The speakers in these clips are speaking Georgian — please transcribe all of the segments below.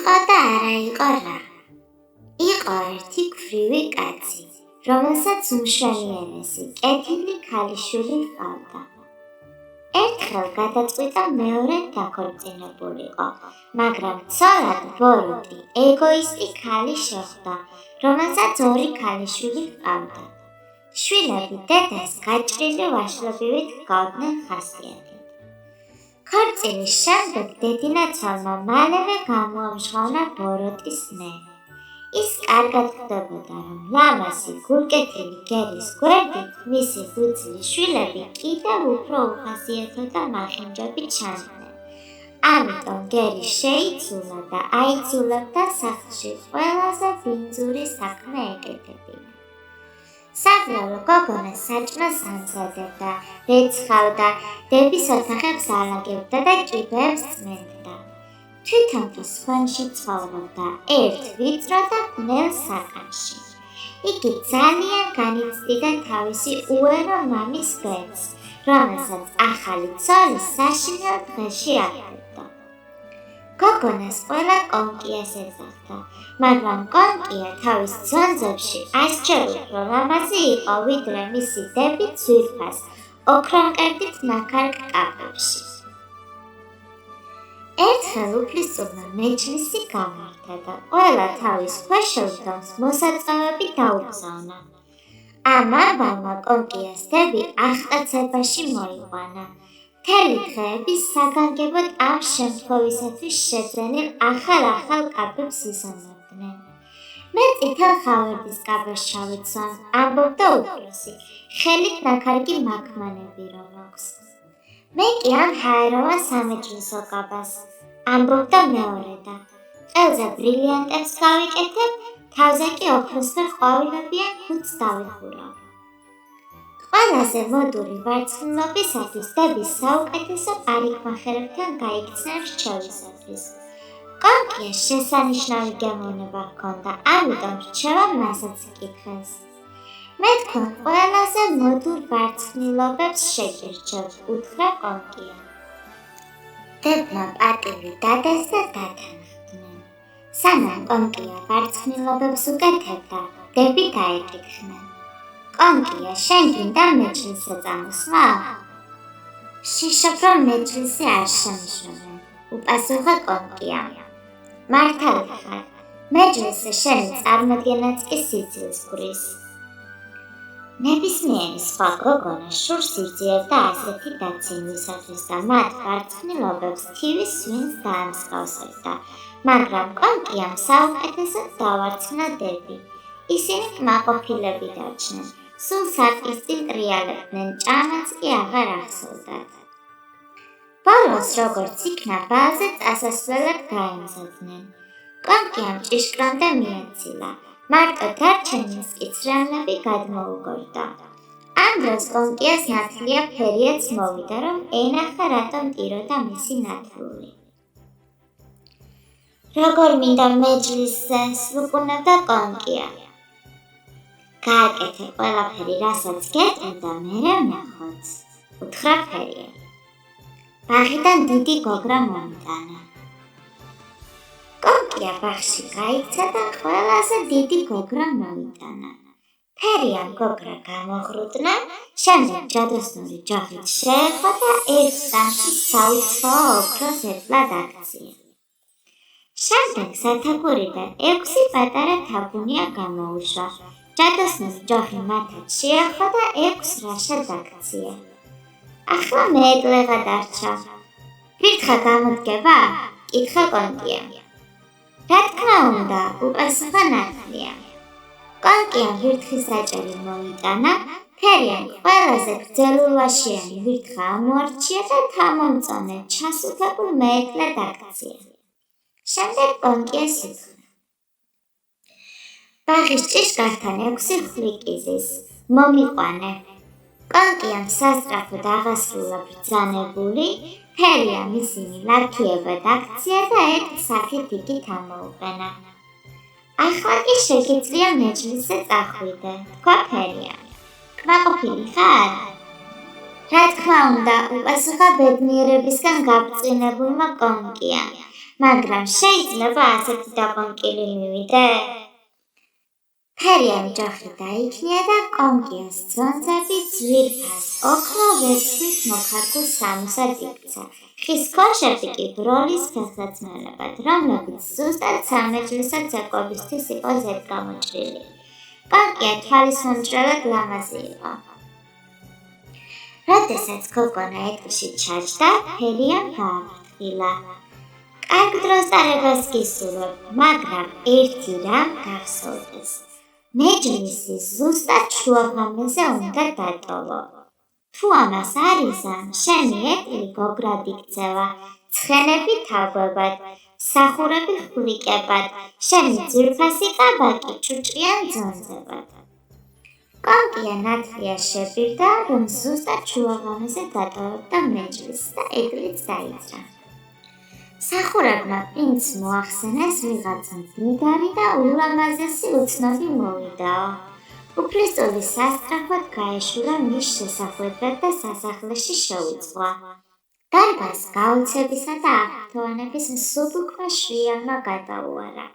იყო და არა იყო რა. იყო ერთი ქვრივი კაცი, რომელსაც უმშვენიერესი, კეთილი ქალიშვილი ჰყავდა. ერთხელ გადაწყვიტა მეორედ დაქორწინებულიყო, მაგრამ ცოლად ბოროტი, ეგოისტი ქალი შეხვდა, რომელსაც ორი ქალიშვილი ჰყავდა. შვილები დედას გაჭრილი ვაშლებივით ჰგავდნენ ხასიათით. ქორწილის შემდეგ დედინაცვალმა მალევე გამოამჟღავნა ბოროტის ნერი. ის კარგად ხვდებოდა, რომ ლამაზი გულკეთილი გერის გვერდით მისი ღვიძლი შვილები კიდევ უფრო უხასიათო და მახინჯები ჩანდნენ. ამიტომ გერი შეიცულა და აიძულებდა სახლში ყველაზე ბინძური საქმე ეკეთებინა. საბრალო გოგონა საჭმელს ამზადებდა, რეცხავდა, დების ოთახებს ალაგებდა და კიბეებს წმენდდა. თვითონ კი სხვენში ცხოვრობდა, ერთ ვიწრო და ბნელ საკანში. იგი ძალიან განიცდიდა თავისი უერო მამის ბედს, რომელსაც ახალი ცოლი საშინელ დღეში აკეთებდა. გოგონას ყველა კონკიას ეძახდა, მაგრამ კონკია თავის ძონძებში ასჯერ უფრო ლამაზი იყო, ვიდრე მისი დები ძვირფას, ოქრომკერდით ნაქარგ კაფებში. ერთხელ უფლისწულმა მეჯლისი გამართა და ყველა თავის ქვეშევრდომს მოსაწვევები დაუგზავნა. ამ ამბავმა კონკიას დები აღტაცებაში მოიყვანა. მთელი დღეები საგანგებოდ ამ შემთხვევისათვის შეძენილ ახალ კაბებს იზომებდნენ. მე წითელ ხავერდის კაბას შავიცვამ, ამბობდა უფროსი, ხელით ნაქარგი მაქმანები რომ აქვს. მე კი ამ ჰაეროვა სამეჯლისო კაბას, ამბობდა მეორე და ყელზე ბრილიანტებს გავიკეთებ, თავზე კი ოქროსფერ ყვავილებიან ქუდს დავიხურავ. ყველაზე მოდური ვარცხნილობისათვის დების საუკეთესო პარიკმახერებთან გაიქცნა რჩევისათვის. კონკიას შესანიშნავი გემოვნება ჰქონდა, ამიტომ რჩევა მასაც იკითხეს. მე თქვენ ყველაზე მოდურ ვარცხნილობებს შეგირჩევ, უთხრა კონკია. დებმა პატივი დადეს და დათანხმდნენ. სანამ კონკია ვარცხნილობებს უკეთებდა, დები დაეკითხნენ. კონკია, შენ გინდა მეჯლისზე წამოსვლა? შიშობ, რომ მეჯლისი არ შემიშოვე, უპასუხა კონკია. მართალი ხარ, მეჯლისზე შენი წარმოდგენაც კი სიძილს გვრის. ნებისმიერი სხვა გოგონა შურს იძიებდა ასეთი დაცინვისათვის და მათ ვარცხნილობებს თივის სვინს დაამსგავსებდა, მაგრამ კონკიამ საუკეთესოდ დავარცხნა დები. ისინი კმაყოფილები დარჩნენ, სულ სარკისწინ ტრიალებდნენ, ჭამაც კი აღარ ახსოვდათ. ბოლოს როგორც იქნა, ბალზე წასასვლელად გაემზადნენ. კონკიამ ჭიშკრამდე მიაცილა. მარტო დარჩენილს კი ცრემლები გადმოუგორდა. ამ დროს კონკიას ნათლია ფერიაც მოვიდა, რომ ენახა რატომ ტიროდა მისი ნათლული. როგორ მინდა მეჯლისზე, სრულყუნებდა კონკია. გააკეთე ყველაფერი, რასაც გეტყვი და მერე ვნახოთ, უთხრა ფერია. ბაღიდან დიდი გოგრა მომიტანა. კონკია ბაღში გაიქცა და ყველაზე დიდი გოგრა მოიტანა. ფერიამ გოგრა გამოღრუდნა, შემდეგ ჯადოსნური ჯოხით შეეხო და ერთ წამში საუცხოო ოქროს ერთლად აქცია. შემდეგ სათაგურიდან 6 პატარა თაგუნია გამოუშვა. ჯადოსნური ჯოხი მათად შეახო და 6 რაშად აქცია. ახლა მეეკლეღა დარჩა. ვირთხა გამოდგება? კითხა კონკია. რა თქმა უნდა, უპასუხა ნათლია. კონკიამ ვირთხის საჭერი მოიტანა, ფერიამ ყველაზე გრძელულვაშიანი ვირთხა ამოარჩია და თამომწონე ჩასუთებულ მეეკლედ აქცია. შემდეგ კონკიას უთხრა. ბაღის ჭიშკართან 6 ხვიკიზის, მომიყვანე. კონკიამ სასწრაფოდ აღასრულა ბრძანებული, ფერიამ ისინი ლაქიებად აქცია და ერთ საქეთ იქით ამოუყენა. ახლა კი შეგიძლია მეჯლისზე წახვიდე, თქვა ფერიამ. კმაყოფილი ხარ? რა თქმა უნდა, უპასუხა ბედნიერებისგან გაბწყინებულმა კონკიამ, მაგრამ შეიძლება ასეთი დაკონკილი მივიდე? ფერია ოჯახი დაიქნია და კონკიას ძონძები ძვირფას ოქრო ვერცხლის მოქარგულ სამოსად იქცა. ხის ქოშები კი ბროლის ფეხსაცმელებად, რომლებიც ზუსტად სამეჯლისო ცეკვებისთვის იყო ზედგამოჭრილი. კონკია თვალის მომჭრელად ლამაზი იყო. როდესაც გოგონა ეტლში ჩაჯდა, ფერიამ გააფრთხილა. კარგ დროს დარებას გისურვებ, მაგრამ ერთი რამ გახსოვდეს. მეჯლისი ზუსტად შუაღამეზე უნდა დატოვო. თუ ამას არ იზამ, შენი ეტლი გოგრად იქცევა, ცხენები თაგვებად, სახურები ხვლიკებად, შენი ძვირფასი კაბაკი ჭუჭყიან ძონძებად. კონკია ნათლია შეპირდა, რომ ზუსტად შუაღამეზე დატოვებდა მეჯლისს და ეტლიც დაიძრა. სახურებმა პრინცს მოახსენეს ვიღაც მდიდარი და ულამაზესი უცნობი მოვიდაო. უფლისწული სასწრაფოდ გაეშურა მის შესახვედრად და სასახლეში შეუძღვა. დარბაზს გაოცებისა და აღფრთოვანების მსუბუქმა შრიალმა გადაუარა.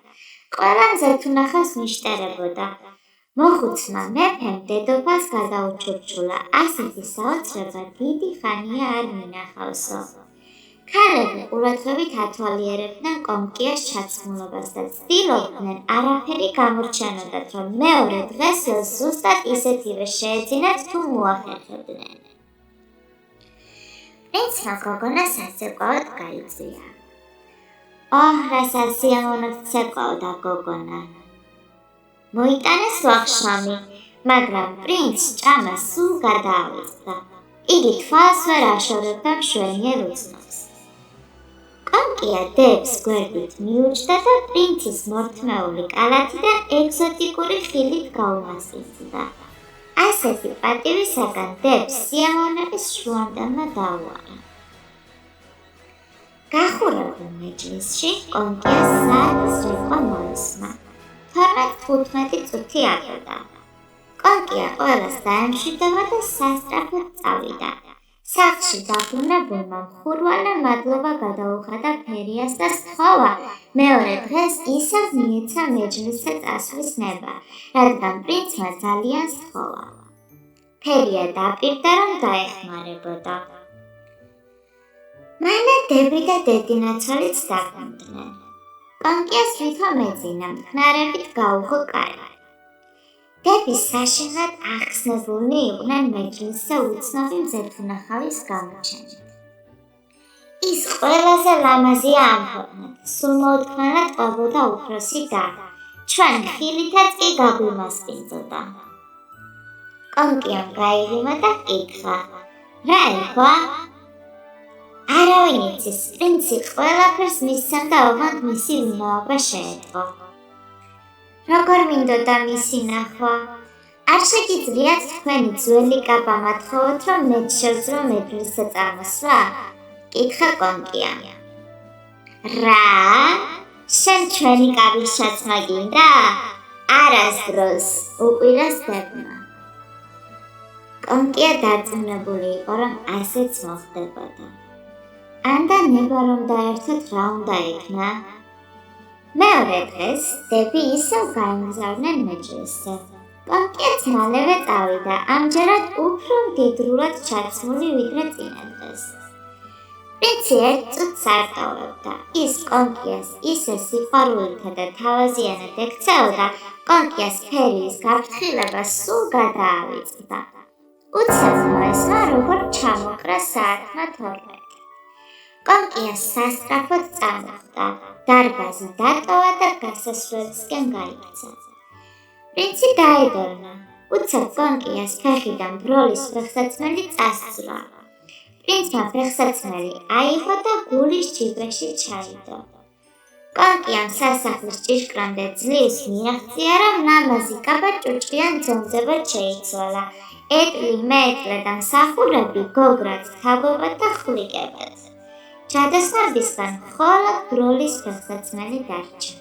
ყველა მზეთუნახავს მიშტერებოდა. მოხუცმა მეფემ დედოფალს გადაუჩურჩულა, ასეთი საოცრება დიდი ხანია არ მინახავსო. ქალები ყურადღებით ათვალიერებდნენ კონკიას ჩაცმულობას და ცდილობდნენ არაფერი გამორჩენოდათ, რომ მეორე დღეს ზუსტად ისეთივე შეეძინათ თუ მოახერხებდნენ. პრინცმა გოგონა საცეკვაოდ გაიწვია. ოჰ, რა სასიამოვნოდ ცეკვავდა გოგონა. მოიტანეს ვახშამი, მაგრამ პრინცს ჭამა სულ გადაავიწყდა. იგი თვალს ვერ აშორებდა მშვენიერ უცნობს. კონკია დებს გვერდით მიუჯდა და პრინცის მორთმეული კალათიდან ეგზოტიკური ხილით გაუმასპინძლა. ასეთი პატივისაგან დებს სიამოვნების შუამდელმა დაუარა. გახურავდ მეჯლისში კონკიას საათის რიყვა მოისმა. 12-15 წუთი აღედა. კონკია ყველას დაემშვიდობა და სასწრაფოდ წავიდა. სახლში დაბრუნებულმა მხურვალე მადლობა გადაუხადა ფერიას და სთხოვა მეორე დღეს ისევ მიეცა მეჯლისზე წასვლის ნება, რადგან პრინცმა ძალიან სთხოვა. ფერია დაპირდა, რომ დაეხმარებოდა. მალე დებრი და დედინაცოლიც დაბრუნდნენ. კონკიას ვითომ ეძინა, მტკნარებით გაუღო კარი. დების საშინლად ახსნებულნი იყვნენ მეჯლისზე უცნობი მზეთუნახავის გამოჩენით. ის ყველაზე ლამაზია ამ ქვეყნად, სულ მოუთმენლად ყვებოდა უფროსი და, ჩვენ ხილითაც კი გაგვიმასპინძლდა. კონკიამ გაიღიმა და კითხა, რა ეხვა? არავინ იცის, პრინცი ყველაფერს მისცემდა, ოღონდ მისი ვინაობა შეეწყო. როგორ მინდოდა მისი ნახვა? არ შეგიძლიათ თქვენი ძველი კაბა მათხოვოთ, რომ მეც შევძრო მეჯლისზე წამოსვლა? კითხა კონკია. რა? შენ ჩვენი კაბის ჩაცმა გინდა? არასდროს, უყვირას დებმა. კონკია დარწმუნებული იყო, რომ ასეც მოხდებოდა. ანდა ნება რომ დაერთოთ რა უნდა იქნა? მეორე დღეს დები ისევ გაემგზავრნენ მეჯლისზე. კონკიაც მალევე წავიდა, ამჯერად უფრო მდიდრულად ჩაცმული ვიდრე წინა დღეს. პრინცი ერთ წუთს არ ტოვებდა. ის კონკიას ისე სიყვარულითა და თავაზიანად ექცეოდა, კონკიას ფერიის გაფრთხილება სულ გადაავიწყდა. უცებ მოესმა, როგორ ჩამოყრა საათმა 12. კონკიას სასწრაფოდ წამოხდა. დარბაზი დატოვა და გასასვლელისკენ გაიქცა. პრინცი დაედევნა. უცებ კონკიას ფეხიდან ბროლის ფეხსაცმელი წასწვლა. პრინცმა ფეხსაცმელი აიღო და გულის ჯიბეში ჩაიდო. კონკიამ სასახლის ჭიშკრამდე ძლივს მიაღწია, რომ ლამაზი კაბა ჭუჭყიან ძონძებად შეიცვალა. ეტლი, მეეტლე და მსახურები გოგრად თაგვებად და ხვლიკებად. ჩადასხმებისგან მხოლოდ ბროლის ფეხსაცმელი დარჩა.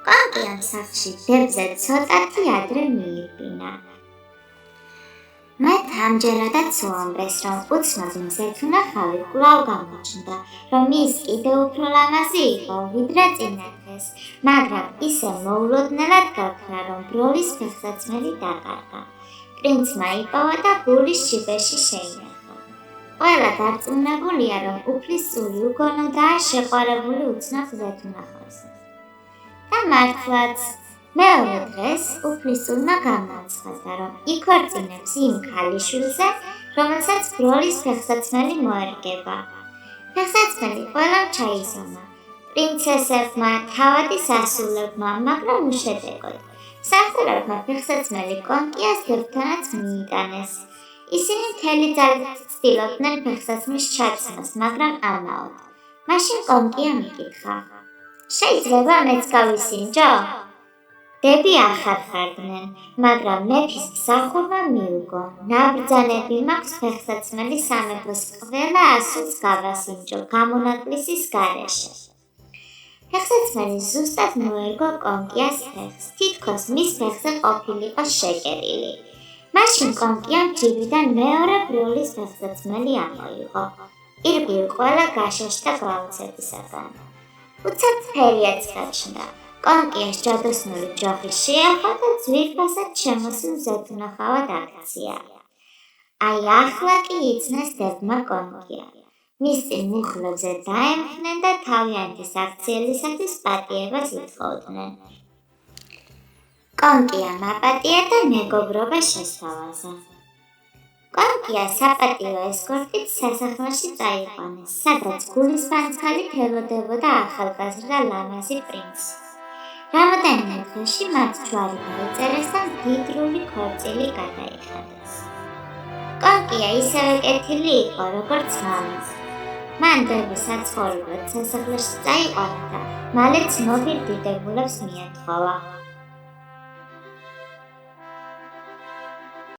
კონკიამ სახლში დებზე ცოტათი ადრე მიირბინა. მათ ამჯერადაც უამბეს, რომ უცნობ მზეთუნახავი კვლავ გამოჩნდა, რომ ის კიდევ უფრო ლამაზი იყო, ვიდრე წინა დღეს, მაგრამ ისე მოულოდნელად გაქრა, რომ ბროლის ფეხსაცმელი დაკარგა. პრინცმა იპოვა და გულის შიბეში შეინახა. ყველა დარწმუნებულია, რომ უფლისწული უგონოდაა შეყვარებული უცნობ მზეთუნახავზე. და მართლაც, მეორე დღეს უფლისწულმა გამოაცხადა, რომ იქორწინებს იმ ქალიშვილზე, რომელსაც ბროლის ფეხსაცმელი მოერგება. ფეხსაცმელი ყველამ ჩაიზომა, პრინცესებმა, თავადის ასულებმა, მაგრამ უშედეგოდ. მსახურებმა ფეხსაცმელი კონკიას დებთანაც მიიტანეს. ისინი მთელი ძალით ცდილობდნენ ფეხსაცმლის ჩაცმას, მაგრამ ამაოდ. მაშინ კონკიამ იკითხა: შეიძლება მეც გავისინჯო? დები ახარხარდნენ, მაგრამ მეფის მსახურმა მიუგო: ნაბრძანები მაქვს ფეხსაცმელი სამეფოს ყველა ასულს გავასინჯო გამონაკლისის გარეშე. ფეხსაცმელი ზუსტად მოერგო კონკიას ფეხს, თითქოს მის ფეხზე ყოფილიყო შეკერილი. მაშინ კონკიამ ჯიბიდან მეორე ბროლის ფეხსაცმელი ამოიღო. ირგვლივ ყველა გაშაშდა გაუცებისაგან. უცებ ფერიაც გაჩნდა. კონკიას ჯადოსნური ჯოხი შეახო და ძვირფასად შემოსილ მზეთუნახავად აქცია. აი ახლა კი იცნეს დებმა კონკია. მის წინ მუხლებზე დაემხნენ და თავიანთი საქციელისათვის პატიებას ითხოვდნენ. კონკიამ აპატია და მეგობრობა შესთავაზა. კონკია საპატიო ესკორტით სასახლეში წაიყვანეს, სადაც გულისფანცქალით ელოდებოდა ახალგაზრდა ლამაზი პრინცი. რამოდენიმე დღეში მათ ჯვარი დაიწერეს და მდიდრული ქორწილი გადაიხადეს. კონკია ისევე კეთილი იყო, როგორც მამა. მან დები საცხოვრებლად სასახლეში წაიყვანა და მალე ცნობილ დიდებულებს მიათხოვა.